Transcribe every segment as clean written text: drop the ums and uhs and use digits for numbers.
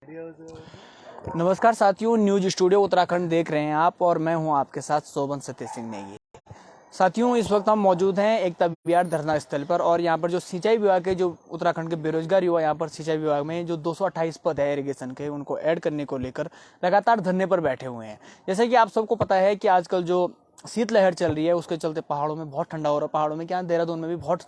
नमस्कार साथियों, news studio Uttarakhand देख रहे हैं आप और मैं हूं आपके साथ शोभन सत्य सिंह नेगी। साथियों, इस वक्त हम मौजूद हैं एकता विहार धरना स्थल पर और यहां पर जो सिंचाई विभाग के जो उत्तराखंड के बेरोजगार युवा यहां पर सिंचाई विभाग में जो 228 पद है इरिगेशन के, उनको ऐड करने को लेकर लगातार धरने पर बैठे हुए हैं। जैसे कि आप सबको पता है कि आजकल जो शीतलहर चल रही है उसके चलते पहाड़ों में बहुत ठंडा हो रहा है। पहाड़ों में क्या, देहरादून में भी बहुत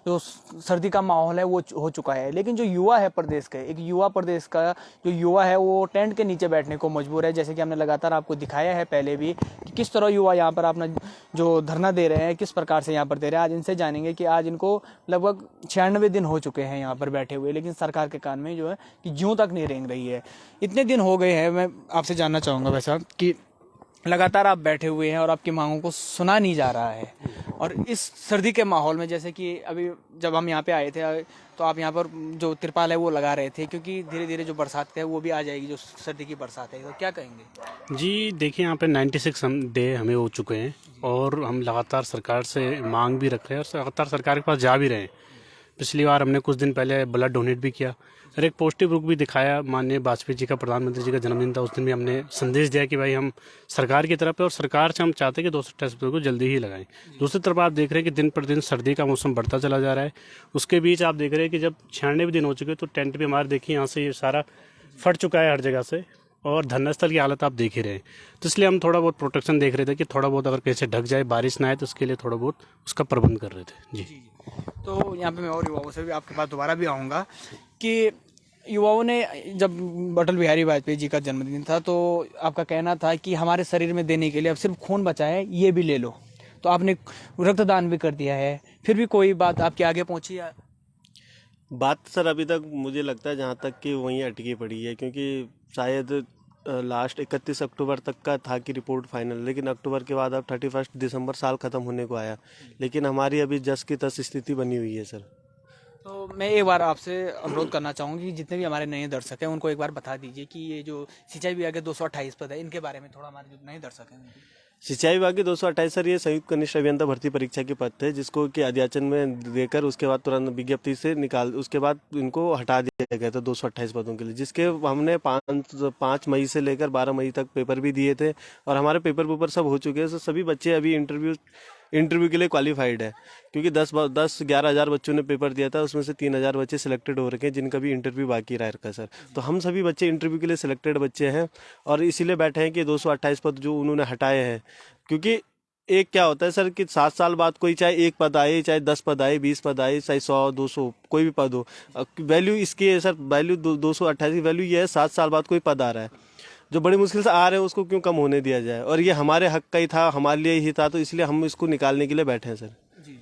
जो सर्दी का माहौल है वो हो चुका है। लेकिन जो युवा है प्रदेश का, एक युवा प्रदेश का जो युवा है वो टेंट के नीचे बैठने को मजबूर है। जैसे कि हमने लगातार आपको दिखाया है पहले भी कि किस तरह युवा यहाँ पर अपना जो धरना दे रहे हैं, किस प्रकार से यहाँ पर दे रहे हैं। आज इनसे जानेंगे कि आज इनको लगभग 96 दिन हो चुके हैं यहाँ पर बैठे हुए, लेकिन सरकार के कान में जो है कि ज्यों तक नहीं रेंग रही है। इतने दिन हो गए हैं। मैं आपसे जानना चाहूँगा भाई साहब कि लगातार आप बैठे हुए हैं और आपकी मांगों को सुना नहीं जा रहा है, और इस सर्दी के माहौल में, जैसे कि अभी जब हम यहाँ पे आए थे तो आप यहाँ पर जो तिरपाल है वो लगा रहे थे, क्योंकि धीरे धीरे जो बरसात है वो भी आ जाएगी, जो सर्दी की बरसात है। तो क्या कहेंगे जी? देखिए, यहाँ पे 96 डे हमें हो चुके हैं और हम लगातार सरकार से मांग भी रख रहे हैं और लगातार सरकार के पास जा भी रहे हैं। पिछली बार हमने कुछ दिन पहले ब्लड डोनेट भी किया और एक पॉजिटिव रुख भी दिखाया। माननीय वाजपेयी जी का, प्रधानमंत्री जी का जन्मदिन था, उस दिन भी हमने संदेश दिया कि भाई हम सरकार की तरफ है और सरकार से हम चाहते हैं कि 228 को जल्दी ही लगाएं। दूसरी तरफ आप देख रहे हैं कि दिन पर दिन सर्दी का मौसम बढ़ता चला जा रहा है। उसके बीच आप देख रहे हैं कि जब 96 दिन हो चुके तो टेंट भी हमारे देखिए यहाँ से ये सारा फट चुका है हर जगह से, और धरना स्थल की हालत आप देख ही रहे हैं। तो इसलिए हम थोड़ा बहुत प्रोटेक्शन देख रहे थे कि थोड़ा बहुत अगर कैसे ढक जाए, बारिश ना आए, तो उसके लिए थोड़ा बहुत उसका प्रबंध कर रहे थे। जी। तो यहाँ पे मैं और युवाओं से भी आपके पास दोबारा भी आऊँगा कि युवाओं ने, जब अटल बिहारी वाजपेयी जी का जन्मदिन था तो आपका कहना था कि हमारे शरीर में देने के लिए अब सिर्फ खून बचा है, ये भी ले लो। तो आपने रक्तदान भी कर दिया है, फिर भी कोई बात आपके आगे पहुंची है? बात सर अभी तक मुझे लगता है जहाँ तक कि वहीं अटकी पड़ी है, क्योंकि शायद लास्ट 31 अक्टूबर तक का था कि रिपोर्ट फाइनल, लेकिन अक्टूबर के बाद अब 31 दिसंबर साल ख़त्म होने को आया, लेकिन हमारी अभी जस की तस स्थिति बनी हुई है सर। तो मैं एक बार आपसे अनुरोध करना चाहूँगी कि जितने भी हमारे नए दर्शक हैं उनको एक बार बता दीजिए कि ये जो सिंचाई विभाग के 228 पद है, इनके बारे में थोड़ा हमारे जो नए दर्शक हैं। सिंचाई विभाग की 228 सर, ये संयुक्त कनिष्ठ अभियंता भर्ती परीक्षा के पद थे, जिसको कि अध्याचन में देकर उसके बाद तुरंत विज्ञप्ति से निकाल, उसके बाद इनको हटा दिया गया था 228 पदों के लिए, जिसके हमने 5 मई से लेकर 12 मई तक पेपर भी दिए थे और हमारे पेपर सब हो चुके हैं। तो सभी बच्चे अभी इंटरव्यू के लिए क्वालिफाइड है, क्योंकि 10-11 हज़ार बच्चों ने पेपर दिया था, उसमें से 3,000 बच्चे सिलेक्टेड हो रखे हैं, जिनका भी इंटरव्यू बाकी रह रखा है सर। तो हम सभी बच्चे इंटरव्यू के लिए सिलेक्टेड बच्चे हैं और इसीलिए बैठे हैं कि 228 पद जो उन्होंने हटाए हैं। क्योंकि एक क्या होता है सर कि 7 साल बाद कोई चाहे 1 पद आए, चाहे 10 पद आए, 20 पद आए, चाहे 100-200 कोई भी पद हो, वैल्यू इसकी है सर, वैल्यू 228 की वैल्यू ये है, 7 साल बाद कोई पद आ रहा है जो बड़ी मुश्किल से आ रहे हैं, उसको क्यों कम होने दिया जाए, और ये हमारे हक का ही था, हमारे लिए ही था, तो इसलिए हम इसको निकालने के लिए बैठे हैं सर। जी।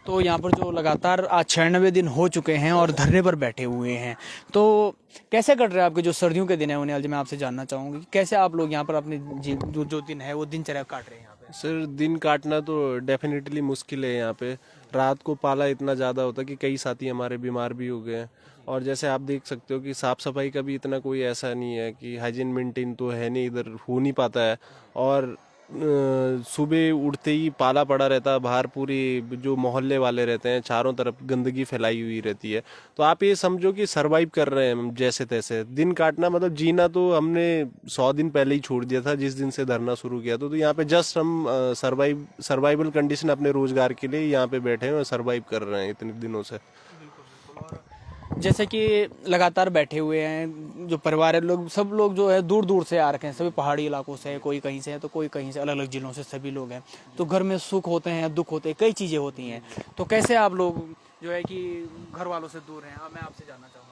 तो यहाँ पर जो लगातार आज 96 दिन हो चुके हैं और धरने पर बैठे हुए हैं, तो कैसे कट रहे हैं आपके जो सर्दियों के दिन है उन्हें? मैं आपसे जानना चाहूँगी कैसे आप लोग यहाँ पर अपने जो दिन है वो दिनचर्या काट रहे हैं यहाँ पे? सर, दिन काटना तो डेफिनेटली मुश्किल है। यहाँ पे रात को पाला इतना ज़्यादा होता है कि कई साथी हमारे बीमार भी हो गए हैं, और जैसे आप देख सकते हो कि साफ़ सफाई का भी इतना कोई ऐसा नहीं है कि हाइजीन मेंटेन तो है नहीं, इधर हो नहीं पाता है, और सुबह उठते ही पाला पड़ा रहता है बाहर, पूरी जो मोहल्ले वाले रहते हैं चारों तरफ गंदगी फैलाई हुई रहती है। तो आप ये समझो कि सरवाइव कर रहे हैं हम जैसे तैसे। दिन काटना मतलब जीना तो हमने 100 दिन पहले ही छोड़ दिया था, जिस दिन से धरना शुरू किया था। तो यहाँ पे जस्ट हम सर्वाइवल कंडीशन अपने रोजगार के लिए यहाँ पे बैठे हैं और सर्वाइव कर रहे हैं इतने दिनों से। जैसे कि लगातार बैठे हुए हैं जो परिवार है, लोग सब लोग जो है दूर दूर से आ रखे हैं, सभी पहाड़ी इलाकों से, कोई कहीं से है तो कोई कहीं से, अलग अलग जिलों से सभी लोग हैं। तो घर में सुख होते हैं, दुख होते हैं, कई चीज़ें होती हैं। तो कैसे आप लोग जो है कि घर वालों से दूर हैं? मैं आपसे जानना चाहूँगा।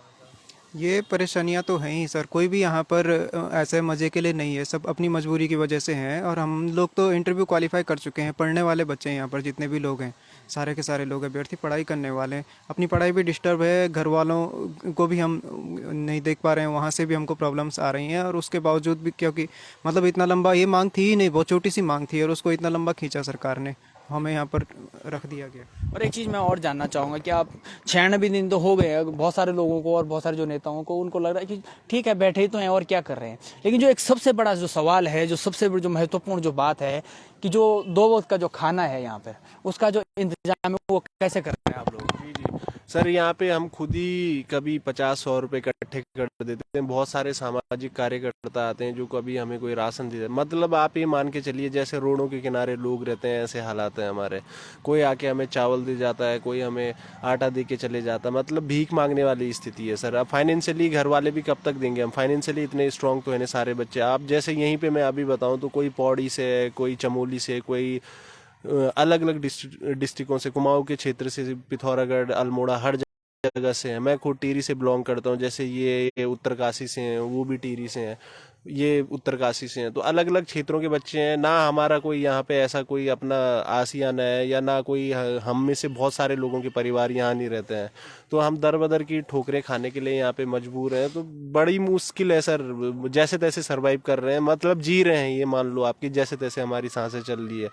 ये परेशानियां तो हैं ही सर, कोई भी यहाँ पर ऐसे मज़े के लिए नहीं है, सब अपनी मजबूरी की वजह से हैं। और हम लोग तो इंटरव्यू क्वालिफाई कर चुके हैं, पढ़ने वाले बच्चे हैं यहाँ पर, जितने भी लोग हैं सारे के सारे लोग अभ्यर्थी पढ़ाई करने वाले हैं। अपनी पढ़ाई भी डिस्टर्ब है, घर वालों को भी हम नहीं देख पा रहे हैं, वहाँ से भी हमको प्रॉब्लम्स आ रही हैं। और उसके बावजूद भी, क्योंकि मतलब इतना लंबा ये मांग थी ही नहीं, बहुत छोटी सी मांग थी, और उसको इतना लंबा खींचा सरकार ने, हमें यहाँ पर रख दिया गया। और एक चीज़ मैं और जानना चाहूँगा कि आप 96 दिन तो हो गए, बहुत सारे लोगों को और बहुत सारे जो नेताओं को, उनको लग रहा है कि ठीक है बैठे ही तो हैं और क्या कर रहे हैं। लेकिन जो एक सबसे बड़ा जो सवाल है, जो सबसे जो महत्वपूर्ण जो बात है कि जो 2 वक्त का जो खाना है यहाँ पर, उसका जो इंतजाम है वो कैसे कर रहे हैं आप लोग? जी जी सर यहाँ पे हम खुद ही कभी 50-100 रुपए इकट्ठे कर देते हैं। बहुत सारे सामाजिक कार्यकर्ता आते हैं जो कभी हमें कोई राशन दे देते, मतलब आप ये मान के चलिए जैसे रोडों के किनारे लोग रहते हैं ऐसे हालात हैं हमारे। कोई आके हमें चावल दे जाता है, कोई हमें आटा दे के चले जाता है, मतलब भीख मांगने वाली स्थिति है सर। अब फाइनेंशियली घर वाले भी कब तक देंगे, हम फाइनेंशियली इतने स्ट्रांग तो है नहीं सारे बच्चे। आप जैसे यहीं पे मैं अभी बताऊं तो कोई पौड़ी से है, कोई चमोली से, कोई अलग अलग डिस्ट्रिक्टों से, कुमाऊं के क्षेत्र से, पिथौरागढ़, अल्मोड़ा, हर जगह से है। मैं खुद टिहरी से बिलोंग करता हूँ, जैसे ये उत्तरकाशी से हैं, वो भी टिहरी से हैं, ये उत्तरकाशी से हैं। तो अलग अलग क्षेत्रों के बच्चे हैं ना। हमारा कोई यहाँ पे ऐसा कोई अपना आसियाना है या ना कोई, हम में से बहुत सारे लोगों के परिवार यहाँ नहीं रहते हैं, तो हम दर बदर की ठोकरें खाने के लिए यहाँ पे मजबूर हैं। तो बड़ी मुश्किल है सर, जैसे तैसे सरवाइव कर रहे हैं, मतलब जी रहे हैं, ये मान लो आपकी जैसे तैसे हमारी सांसें चल रही है।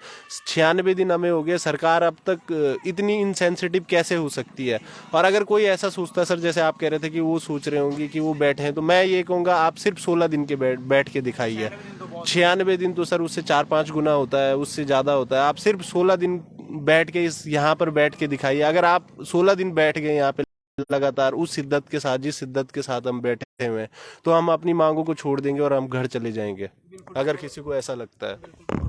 96 दिन हमें हो गए, सरकार अब तक इतनी इनसेंसिटिव कैसे हो सकती है। और अगर कोई ऐसा सोचता है सर, जैसे आप कह रहे थे कि वो सोच रहे होंगे कि वो बैठे हैं, तो मैं ये कहूँगा आप सिर्फ 16 दिन के बैठ के दिखाइए। 96 दिन तो सर उससे 4-5 गुना होता है, उससे ज़्यादा होता है। आप सिर्फ 16 दिन बैठ के इस यहाँ पर बैठ के दिखाइए। अगर आप 16 दिन बैठ गए यहाँ पे लगातार उस शिद्दत के साथ, जिस शिद्दत के साथ हम बैठे हुए हैं, तो हम अपनी मांगों को छोड़ देंगे और हम घर चले जाएंगे, अगर किसी को ऐसा लगता है।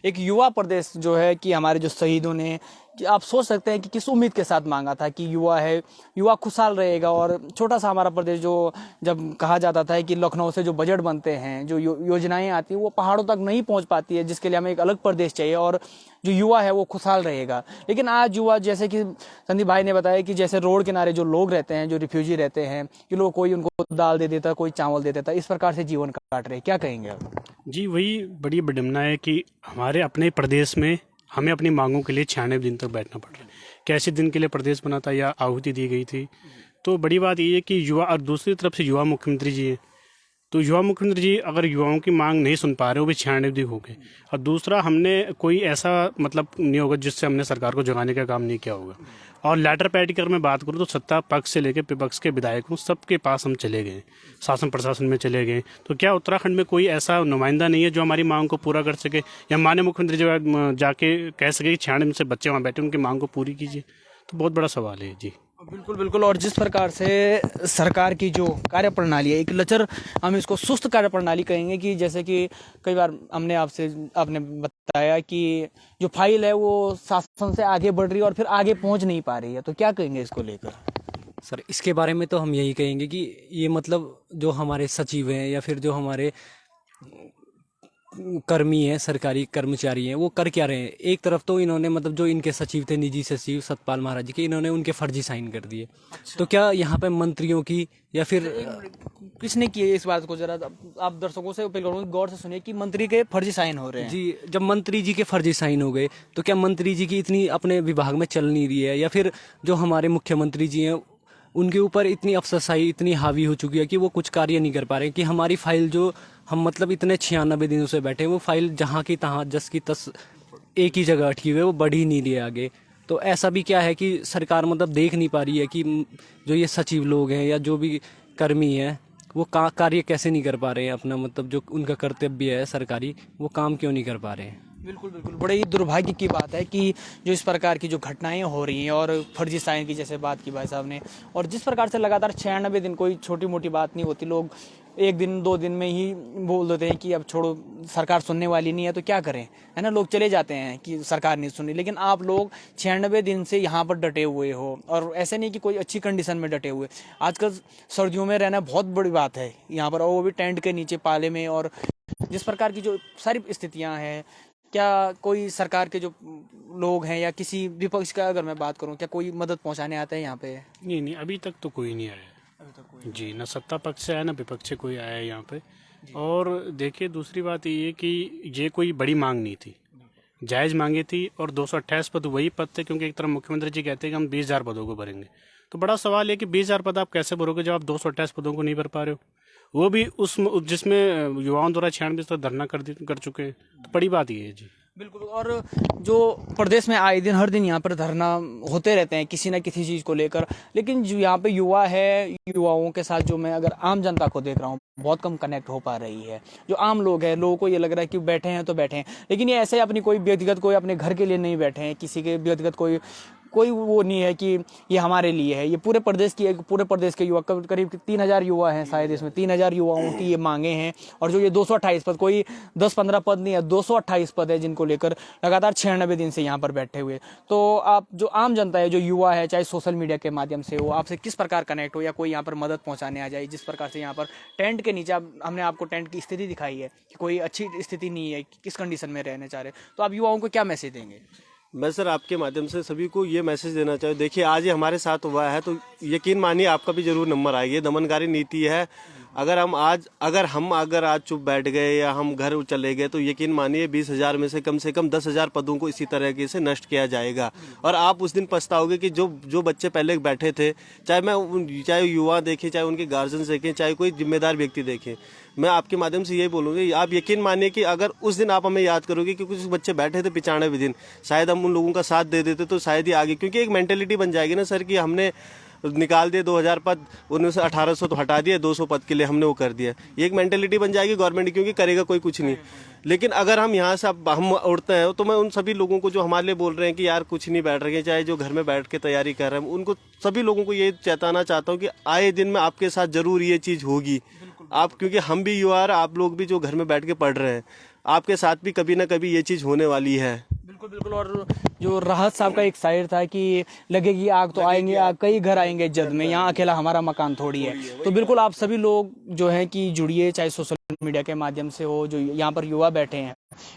एक युवा प्रदेश जो है कि हमारे जो शहीदों ने, कि आप सोच सकते हैं कि किस उम्मीद के साथ मांगा था कि युवा है, युवा खुशहाल रहेगा। और छोटा सा हमारा प्रदेश जो, जब कहा जाता था कि लखनऊ से जो बजट बनते हैं, जो योजनाएं आती हैं, वो पहाड़ों तक नहीं पहुंच पाती है, जिसके लिए हमें एक अलग प्रदेश चाहिए और जो युवा है वो खुशहाल रहेगा। लेकिन आज युवा, जैसे कि संदीप भाई ने बताया कि जैसे रोड किनारे जो लोग रहते हैं, जो रिफ्यूजी रहते हैं, कि लोग कोई उनको दाल दे देता, कोई चावल दे देता, इस प्रकार से जीवन काट रहे, क्या कहेंगे आप? जी, वही बड़ी विडम्बना है कि हमारे अपने प्रदेश में हमें अपनी मांगों के लिए 96 दिन तक बैठना पड़ रहा है। कैसे दिन के लिए प्रदेश बना था या आहुति दी गई थी। तो बड़ी बात ये है कि युवा, और दूसरी तरफ से युवा मुख्यमंत्री जी हैं, तो युवा मुख्यमंत्री जी अगर युवाओं की मांग नहीं सुन पा रहे, वो भी 96 दिन हो गए। और दूसरा, हमने कोई ऐसा मतलब नहीं होगा जिससे हमने सरकार को जगाने का काम नहीं किया होगा। और लेटर पैड की अगर मैं बात करूँ तो सत्ता पक्ष से लेकर विपक्ष के विधायकों सबके पास हम चले गए, शासन प्रशासन में चले गए। तो क्या उत्तराखंड में कोई ऐसा नुमाइंदा नहीं है जो हमारी मांग को पूरा कर सके, या माननीय मुख्यमंत्री जी जाके कह सके कि 96 दिन से बच्चे वहाँ बैठे उनकी मांग को पूरी कीजिए? तो बहुत बड़ा सवाल है जी। बिल्कुल बिल्कुल। और जिस प्रकार से सरकार की जो कार्यप्रणाली है, एक लचर, हम इसको सुस्त कार्यप्रणाली कहेंगे, कि जैसे कि कई बार आपने बताया कि जो फाइल है वो शासन से आगे बढ़ रही है और फिर आगे पहुंच नहीं पा रही है, तो क्या कहेंगे इसको लेकर? सर, इसके बारे में तो हम यही कहेंगे कि ये मतलब जो हमारे सचिव हैं या फिर जो हमारे कर्मी हैं, सरकारी कर्मचारी हैं, वो कर क्या रहे हैं। एक तरफ तो इन्होंने मतलब जो इनके सचिव थे, निजी सचिव सतपाल महाराज जी के, इन्होंने उनके फर्जी साइन कर दिए। तो क्या यहाँ पे मंत्रियों की या फिर किसने किए इस बात को? जरा आप दर्शकों से अपील करूंगा, गौर से सुनिए कि मंत्री के फर्जी साइन हो रहे हैं। जी, जब मंत्री जी के फर्जी साइन हो गए तो क्या मंत्री जी की इतनी अपने विभाग में चल नहीं रही है, या फिर जो हमारे मुख्यमंत्री जी हैं उनके ऊपर इतनी अफसरशाही इतनी हावी हो चुकी है कि वो कुछ कार्य नहीं कर पा रहे, कि हमारी फाइल जो हम मतलब इतने 96 दिनों से बैठे, वो फाइल जहाँ की तहाँ, जस की तस एक ही जगह अटकी हुई है, वो बढ़ ही नहीं रही है आगे। तो ऐसा भी क्या है कि सरकार मतलब देख नहीं पा रही है कि जो ये सचिव लोग हैं या जो भी कर्मी हैं, वो कार्य कैसे नहीं कर पा रहे हैं अपना, मतलब जो उनका कर्तव्य है सरकारी, वो काम क्यों नहीं कर पा रहे हैं। बिल्कुल बिल्कुल। बड़े ही दुर्भाग्य की बात है कि जो इस प्रकार की जो घटनाएं हो रही हैं, और फर्जी साइन की जैसे बात की भाई साहब ने, और जिस प्रकार से लगातार 96 दिन, कोई छोटी मोटी बात नहीं होती, लोग 1 दिन 2 दिन में ही बोल देते हैं कि अब छोड़ो, सरकार सुनने वाली नहीं है, तो क्या करें, है ना। लोग चले जाते हैं कि सरकार नहीं सुनी। लेकिन आप लोग 96 दिन से यहाँ पर डटे हुए हो, और ऐसे नहीं कि कोई अच्छी कंडीशन में डटे हुए। आजकल सर्दियों में रहना बहुत बड़ी बात है यहाँ पर, और वो भी टेंट के नीचे, पाले में। और जिस प्रकार की जो सारी स्थितियाँ हैं, क्या कोई सरकार के जो लोग हैं या किसी विपक्ष का अगर मैं बात करूं, क्या कोई मदद पहुंचाने आता है यहाँ पे? नहीं, अभी तक तो कोई नहीं आया जी, ना सत्ता पक्ष से आया ना विपक्ष से कोई आया है यहाँ पे। और देखिए, दूसरी बात ये कि ये कोई बड़ी मांग नहीं थी, जायज़ मांगे थी। और 228 पद वही पद थे, क्योंकि एक तरफ मुख्यमंत्री जी कहते हैं कि हम 20,000 पदों को भरेंगे। तो बड़ा सवाल है कि 20,000 पद आप कैसे भरोगे जब आप 228 पदों को नहीं भर पा रहे हो, वो भी उस जिसमें युवाओं द्वारा 96 तक धरना कर चुके हैं। तो बड़ी बात ये है जी। बिल्कुल। और जो प्रदेश में आए दिन, हर दिन यहाँ पर धरना होते रहते हैं किसी न किसी चीज़ को लेकर, लेकिन जो यहाँ पे युवा है, युवाओं के साथ जो मैं अगर आम जनता को देख रहा हूँ, बहुत कम कनेक्ट हो पा रही है। जो आम लोग हैं, लोगों को ये लग रहा है कि बैठे हैं तो बैठे हैं, लेकिन ये ऐसे अपनी कोई व्यक्तिगत, कोई अपने घर के लिए नहीं बैठे हैं, किसी के व्यक्तिगत कोई कोई वो नहीं है कि ये हमारे लिए है, ये पूरे प्रदेश के युवा, करीब 3000 युवा हैं शायद इसमें, 3000 युवाओं की ये मांगे हैं। और जो ये 228 पद, कोई 10-15 पद नहीं है, 228 पद है जिनको लेकर लगातार 96 दिन से यहाँ पर बैठे हुए। तो आप जो आम जनता है, जो युवा है, चाहे सोशल मीडिया के माध्यम से हो, आपसे किस प्रकार कनेक्ट हो या कोई यहाँ पर मदद पहुँचाने आ जाए, जिस प्रकार से यहाँ पर टेंट के नीचे हमने आपको टेंट की स्थिति दिखाई है कि कोई अच्छी स्थिति नहीं है, किस कंडीशन में रहने चाह रहे, तो आप युवाओं को क्या मैसेज देंगे? मैं सर आपके माध्यम से सभी को ये मैसेज देना चाहूँ, देखिए आज ये हमारे साथ हुआ है तो यकीन मानिए आपका भी जरूर नंबर आएगा। ये दमनकारी नीति है। अगर हम आज चुप बैठ गए या हम घर चले गए तो यकीन मानिए 20,000 में से कम 10,000 पदों को इसी तरीके से नष्ट किया जाएगा। और आप उस दिन पछताओगे कि जो बच्चे पहले बैठे थे, चाहे युवा देखें, चाहे उनके गार्जियन देखें, चाहे कोई जिम्मेदार व्यक्ति देखें, मैं आपके माध्यम से यही बोलूँगी, आप यकीन मानिए कि अगर उस दिन आप हमें याद करोगे कि कुछ बच्चे बैठे थे 95 दिन, शायद हम उन लोगों का साथ दे देते तो शायद ही आगे, क्योंकि एक मेंटेलिटी बन जाएगी ना सर कि हमने निकाल दिए 2000 पद, उनमें से 1800 तो हटा दिए, 200 पद के लिए हमने वो कर दिया। ये एक मेंटेलिटी बन जाएगी गवर्नमेंट की, क्योंकि करेगा कोई कुछ नहीं। लेकिन अगर हम यहाँ से हम उड़ते हैं तो मैं उन सभी लोगों को जो हमारे लिए बोल रहे हैं कि यार कुछ नहीं बैठ रहे हैं, चाहे जो घर में बैठ के तैयारी कर रहे हैं, उनको सभी लोगों को ये चेताना चाहता हूँ कि आए दिन में आपके साथ जरूर ये चीज़ होगी। आप, क्योंकि हम भी युवा, आप लोग भी जो घर में बैठ के पढ़ रहे हैं, आपके साथ भी कभी ना कभी ये चीज़ होने वाली है। बिल्कुल बिल्कुल। और जो राहत साहब का एक शायर था कि लगेगी आग तो आएंगे आग, कई घर आएंगे जद में, यहाँ अकेला हमारा मकान थोड़ी है। तो बिल्कुल आप सभी लोग जो हैं कि जुड़िए, चाहे सोशल मीडिया के माध्यम से हो, जो यहाँ पर युवा बैठे हैं,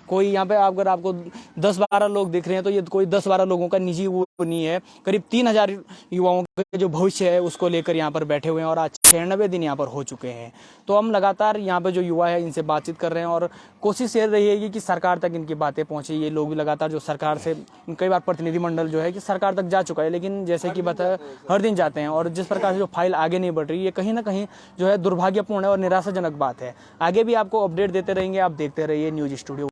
कोई यहाँ पे अगर आपको 10-12 लोग दिख रहे हैं तो ये कोई 10-12 लोगों का निजी वो नहीं है, करीब 3000 युवाओं का जो भविष्य है उसको लेकर यहाँ पर बैठे हुए हैं और आज 96 दिन यहाँ पर हो चुके हैं। तो हम लगातार यहाँ पे जो युवा है इनसे बातचीत कर रहे हैं और कोशिश ये रहेगी कि सरकार तक इनकी बातें पहुँचे। ये लोग लगातार जो सरकार से, कई बार प्रतिनिधिमंडल जो है कि सरकार तक जा चुका है, लेकिन जैसे कि बता हर दिन जाते हैं और जिस प्रकार से जो फाइल आगे नहीं बढ़ रही, ये कहीं ना कहीं जो है दुर्भाग्यपूर्ण है और निराशाजनक बात है। आगे भी आपको अपडेट देते रहेंगे, आप देखते रहिए न्यूज़ स्टूडियो।